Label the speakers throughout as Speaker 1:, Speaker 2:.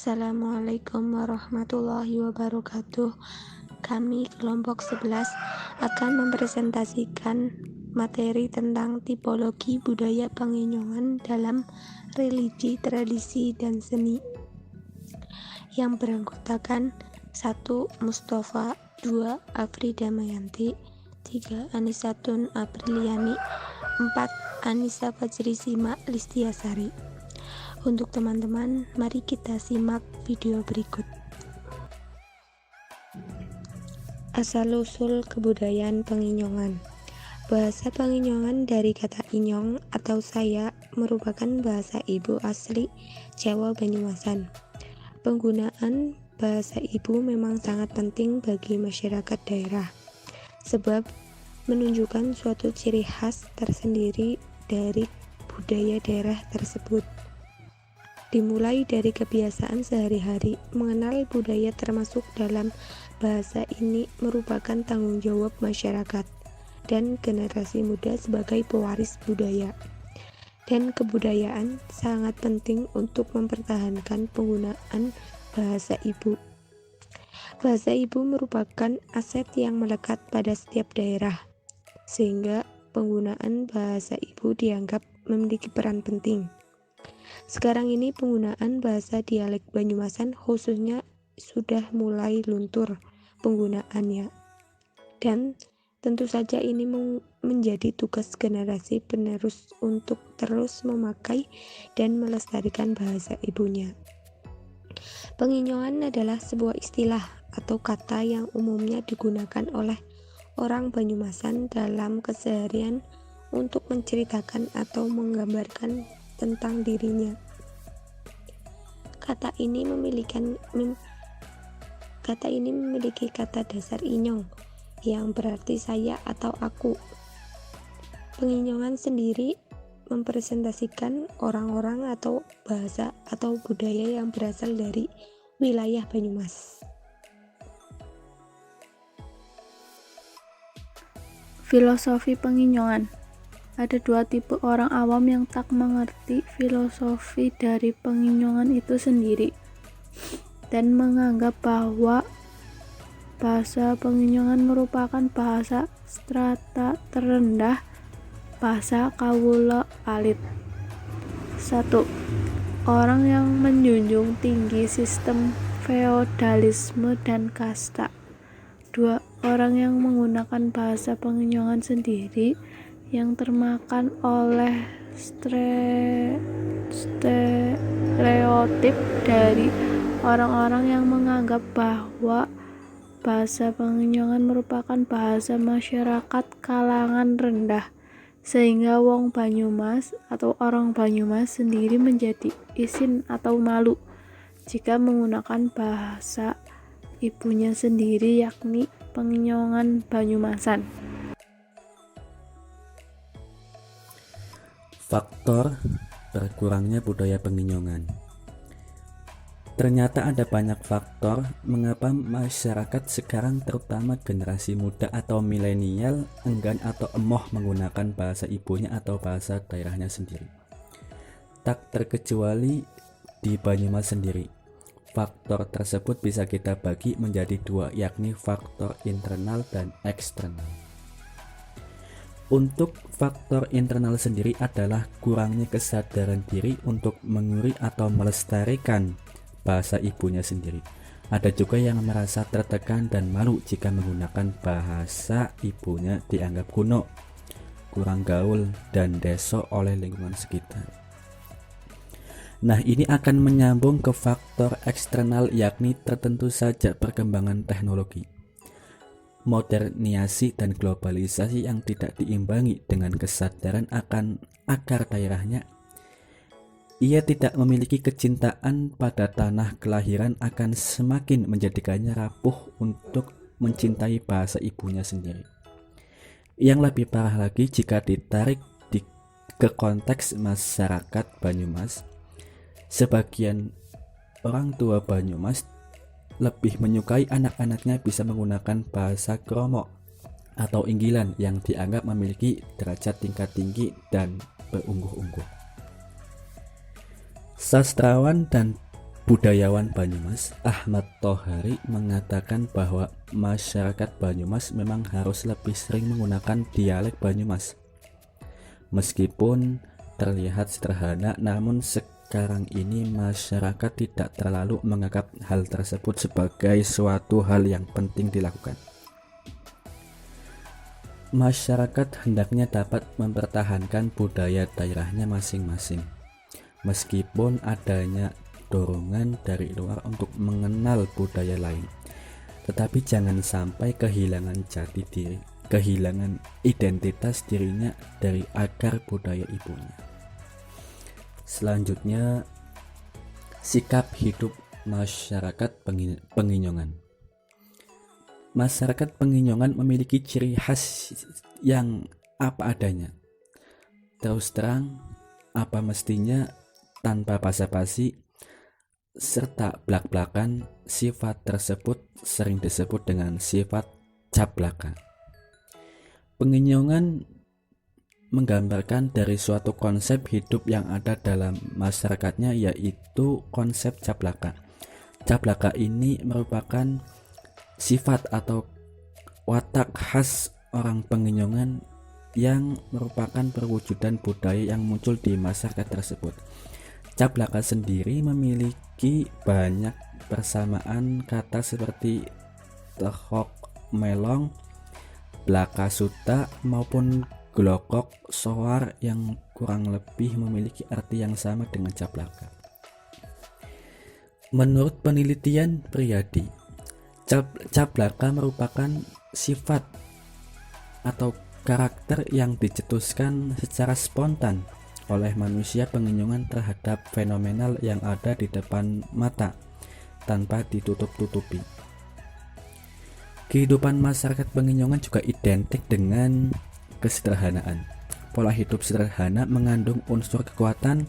Speaker 1: Assalamualaikum warahmatullahi wabarakatuh. Kami kelompok 11 akan mempresentasikan materi tentang tipologi budaya Penginyongan dalam religi, tradisi, dan seni yang beranggotakan 1. Mustafa, 2. Afrida Mayanti, 3. Anisatun Apriliani, 4. Anissa Fajri Simak Listiasari. Untuk teman-teman, mari kita simak video berikut. Asal-usul kebudayaan Penginyongan. Bahasa Penginyongan dari kata inyong atau saya merupakan bahasa ibu asli Jawa Banyumasan. Penggunaan bahasa ibu memang sangat penting bagi masyarakat daerah, sebab menunjukkan suatu ciri khas tersendiri dari budaya daerah tersebut. Dimulai dari kebiasaan sehari-hari, mengenal budaya termasuk dalam bahasa ini merupakan tanggung jawab masyarakat dan generasi muda sebagai pewaris budaya. Dan kebudayaan sangat penting untuk mempertahankan penggunaan bahasa ibu. Bahasa ibu merupakan aset yang melekat pada setiap daerah, sehingga penggunaan bahasa ibu dianggap memiliki peran penting. Sekarang ini penggunaan bahasa dialek Banyumasan khususnya sudah mulai luntur penggunaannya, dan tentu saja ini menjadi tugas generasi penerus untuk terus memakai dan melestarikan bahasa ibunya. Penginyongan adalah sebuah istilah atau kata yang umumnya digunakan oleh orang Banyumasan dalam keseharian untuk menceritakan atau menggambarkan tentang dirinya. Kata ini memiliki kata dasar inyong yang berarti saya atau aku. Penginyongan sendiri mempresentasikan orang-orang atau bahasa atau budaya yang berasal dari wilayah Banyumas.
Speaker 2: Filosofi Penginyongan. Ada dua tipe orang awam yang tak mengerti filosofi dari Penginyongan itu sendiri dan menganggap bahwa bahasa Penginyongan merupakan bahasa strata terendah, bahasa kawula alit. 1. Orang yang menjunjung tinggi sistem feodalisme dan kasta. 2. Orang yang menggunakan bahasa Penginyongan sendiri yang termakan oleh stereotip dari orang-orang yang menganggap bahwa bahasa Penginyongan merupakan bahasa masyarakat kalangan rendah, sehingga wong Banyumas atau orang Banyumas sendiri menjadi isin atau malu jika menggunakan bahasa ibunya sendiri, yakni Penginyongan Banyumasan.
Speaker 3: Faktor berkurangnya budaya Penginyongan. Ternyata ada banyak faktor mengapa masyarakat sekarang, terutama generasi muda atau milenial, enggan atau emoh menggunakan bahasa ibunya atau bahasa daerahnya sendiri. Tak terkecuali di Banyumas sendiri. Faktor tersebut bisa kita bagi menjadi dua, yakni faktor internal dan eksternal. Untuk faktor internal sendiri adalah kurangnya kesadaran diri untuk menguri atau melestarikan bahasa ibunya sendiri. Ada juga yang merasa tertekan dan malu jika menggunakan bahasa ibunya dianggap kuno, kurang gaul, dan deso oleh lingkungan sekitar. Nah, ini akan menyambung ke faktor eksternal, yakni tertentu saja perkembangan teknologi, modernisasi dan globalisasi yang tidak diimbangi dengan kesadaran akan akar daerahnya. Ia tidak memiliki kecintaan pada tanah kelahiran akan semakin menjadikannya rapuh untuk mencintai bahasa ibunya sendiri. Yang lebih parah lagi jika ditarik ke konteks masyarakat Banyumas, sebagian orang tua Banyumas lebih menyukai anak-anaknya bisa menggunakan bahasa kromo atau inggilan yang dianggap memiliki derajat tingkat tinggi dan berungguh-ungguh. Sastrawan dan Budayawan Banyumas Ahmad Tohari mengatakan bahwa masyarakat Banyumas memang harus lebih sering menggunakan dialek Banyumas. Meskipun terlihat sederhana, namun sekarang ini masyarakat tidak terlalu menganggap hal tersebut sebagai suatu hal yang penting dilakukan. Masyarakat hendaknya dapat mempertahankan budaya daerahnya masing-masing, meskipun adanya dorongan dari luar untuk mengenal budaya lain, tetapi jangan sampai kehilangan jati diri, kehilangan identitas dirinya dari akar budaya ibunya. Selanjutnya, sikap hidup masyarakat Penginyongan. Masyarakat Penginyongan memiliki ciri khas yang apa adanya, terus terang, apa mestinya, tanpa basa-basi serta blak-blakan. Sifat tersebut sering disebut dengan sifat cablaka. Penginyongan menggambarkan dari suatu konsep hidup yang ada dalam masyarakatnya, yaitu konsep cablaka. Cablaka ini merupakan sifat atau watak khas orang Penginyongan yang merupakan perwujudan budaya yang muncul di masyarakat tersebut. Cablaka sendiri memiliki banyak persamaan kata seperti tehok melong, blaka suta maupun glokok soar yang kurang lebih memiliki arti yang sama dengan cablaka. Menurut penelitian Priyadi, cablaka merupakan sifat atau karakter yang dicetuskan secara spontan oleh manusia Penginyongan terhadap fenomenal yang ada di depan mata tanpa ditutup-tutupi. Kehidupan masyarakat Penginyongan juga identik dengan kesederhanaan. Pola hidup sederhana mengandung unsur kekuatan,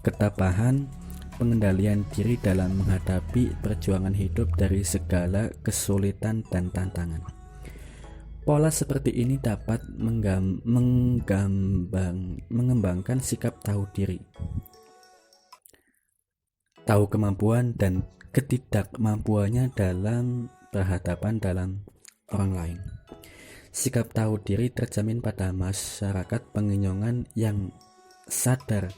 Speaker 3: ketabahan, pengendalian diri dalam menghadapi perjuangan hidup dari segala kesulitan dan tantangan. Pola seperti ini dapat mengembangkan sikap tahu diri, tahu kemampuan dan ketidakmampuannya dalam berhadapan dalam orang lain. Sikap tahu diri tercermin pada masyarakat Penginyongan yang sadar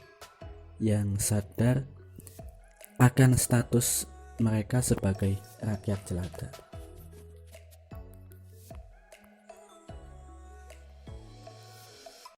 Speaker 3: akan status mereka sebagai rakyat jelata.